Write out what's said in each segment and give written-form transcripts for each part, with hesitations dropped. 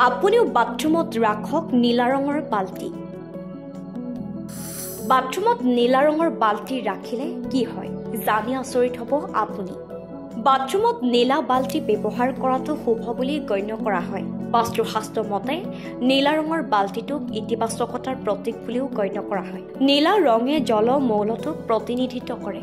আপুনিও বাথৰুমত ৰাখক নীলা ৰঙৰ বাল্টি। বাথৰুমত নীলা ৰঙৰ বাল্টি ৰাখিলে কি হয় জানি আচৰিত হ'ব আপুনি। বাথৰুমত নীলা বাল্টি ব্যৱহাৰ কৰাটো শুভ বুলি গণ্য কৰা হয়। বাস্তুশাস্ত্ৰ মতে নীলা ৰঙৰ বাল্টিটোক ইতিবাচকতাৰ প্ৰতীক বুলিও গণ্য কৰা হয়। নীলা ৰঙে জলমৌলটোক প্ৰতিনিধিত্ব কৰে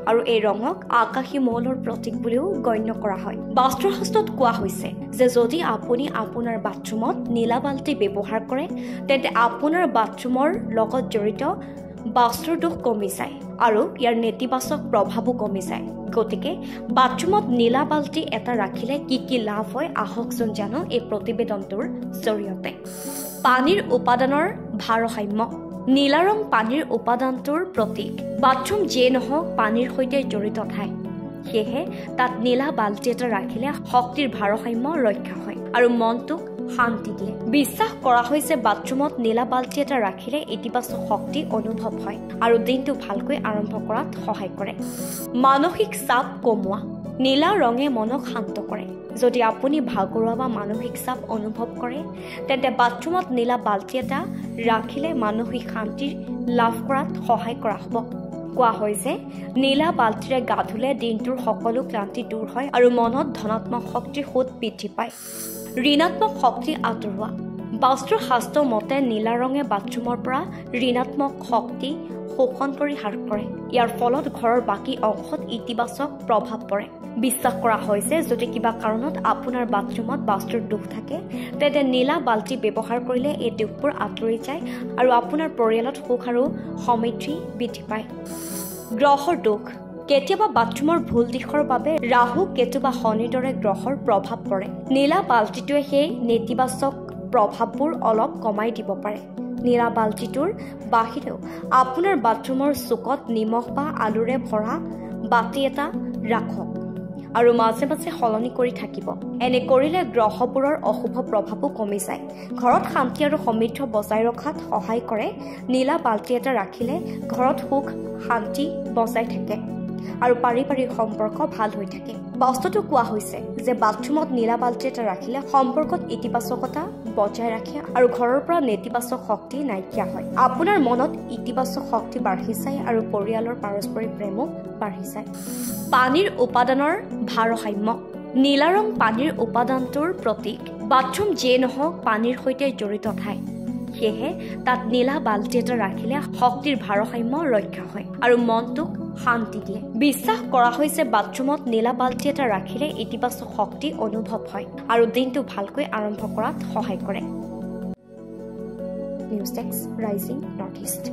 আৰু এই ৰঙক আকাশী মৌলৰ প্ৰতীক বুলিও গণ্য কৰা হয়। বাস্তুশাস্ত্ৰত কোৱা হৈছে যে যদি আপুনি আপোনাৰ বাথৰুমত নীলা বাল্টি ব্যৱহাৰ কৰে তেন্তে আপোনাৰ বাথৰুমৰ লগত জড়িত বাস্তুৰ দোষ কমি যায় আৰু ইয়াৰ নেতিবাচক প্ৰভাৱো কমি যায়। গতিকে বাথৰুমত নীলা বাল্টি এটা ৰাখিলে কি লাভ হয় আহকচোন জানো এই প্ৰতিবেদনটোৰ জৰিয়তে। পানীৰ উপাদানৰ ভাৰসাম্য। নীলা ৰং পানীৰ উপাদানটোৰ প্ৰতীক। বাথৰুম যিয়ে নহওক পানীৰ সৈতে জড়িত ঠাই, সেয়েহে তাত নীলা বাল্টি এটা ৰাখিলে শক্তিৰ ভাৰসাম্য ৰক্ষা হয় আৰু মনটোক শান্তি দিয়ে। বিশ্বাস কৰা হৈছে বাথৰুমত নীলা বাল্টি এটা ৰাখিলে ইতিবাচক শক্তি অনুভৱ হয় আৰু দিনটো ভালকৈ আৰম্ভ কৰাত সহায় কৰে। মানসিক চাপ কমোৱা। নীলা ৰঙে মনক শান্ত কৰে। যদি আপুনি ভাগৰুৱা বা মানসিক চাপ অনুভৱ কৰে তেন্তে বাথৰুমত নীলা বাল্টি এটা ৰাখিলে মানসিক শান্তি লাভ কৰাত সহায় কৰা হ'ব। কোৱা হয় যে নীলা বাল্টিৰে গা ধুলে দিনটোৰ সকলো ক্লান্তি দূৰ হয় আৰু মনত ধনাত্মক শক্তিৰ সোঁত বৃদ্ধি পায়। ঋণাত্মক শক্তি আঁতৰোৱা। বাস্তুশাস্ত্ৰ মতে নীলা ৰঙে বাথৰুমৰ পৰা ঋণাত্মক শক্তি শোষণ কৰি হ্ৰাস কৰে। ইয়াৰ ফলত ঘৰৰ বাকী অংশত ইতিবাচক প্ৰভাৱ পৰে। বিশ্বাস কৰা হয় যে যদি কিবা কাৰণত আপোনাৰ বাথৰুমত বাস্তুৰ দোষ থাকে তেন্তে নীলা বাল্টি ব্যৱহাৰ কৰিলে এই দোষবোৰ আঁতৰি যায় আৰু আপোনাৰ পৰিয়ালত সুখ আৰু সমৃদ্ধি বৃদ্ধি পায়। গ্ৰহৰ দোষ। কেতিয়াবা বাথৰুমৰ ভুল দিশৰ বাবে ৰাহু কেতু বা শনিৰ দৰে গ্ৰহৰ প্ৰভাৱ পৰে। নীলা বাল্টিটোৱে সেই নেতিবাচক প্ৰভাৱবোৰ অলপ কমাই দিব পাৰে। নীলা বাল্টিটোৰ বাহিৰেও আপোনাৰ বাথৰুমৰ চুকত নিমখ বা আলুৰে ভৰা বাতি এটা ৰাখক আৰু মাজে মাজে সলনি কৰি থাকিব। এনে কৰিলে গ্ৰহবোৰৰ অশুভ প্ৰভাৱো কমি যায়। ঘৰত শান্তি আৰু সমৃদ্ধ বজাই ৰখাত সহায় কৰে। নীলা বাল্টি এটা ৰাখিলে ঘৰত সুখ শান্তি বজাই থাকে আৰু পাৰিবাৰিক সম্পৰ্ক ভাল হৈ থাকে। বাস্তুটো কোৱা হৈছে যে বাথৰুমত নীলা বাল্টি এটা ৰাখিলে সম্পৰ্কত ইতিবাচকতা বজাই ৰাখে আৰু ঘৰৰ পৰা নেতিবাচক শক্তি নাইকিয়া হয়। আপোনাৰ মনত ইতিবাচক শক্তি বাঢ়ি যায় আৰু পৰিয়ালৰ পাৰস্পৰিক প্ৰেমো বাঢ়ি যায়। পানীৰ উপাদানৰ ভাৰসাম্য। নীলা ৰং পানীৰ উপাদানটোৰ প্ৰতীক। বাথৰুম যিয়ে নহওক পানীৰ সৈতে জড়িত ঠাই, সেয়েহে তাত নীলা বাল্টি এটা ৰাখিলে শক্তিৰ ভাৰসাম্য ৰক্ষা হয় আৰু মনটোক শান্তি দিয়ে। বিশ্বাস কৰা হৈছে বাথৰুমত নীলা বাল্টি এটা ৰাখিলে ইতিবাচক শক্তি অনুভৱ হয় আৰু দিনটো ভালকৈ আৰম্ভ কৰাত সহায় কৰে। News desk, rising north east.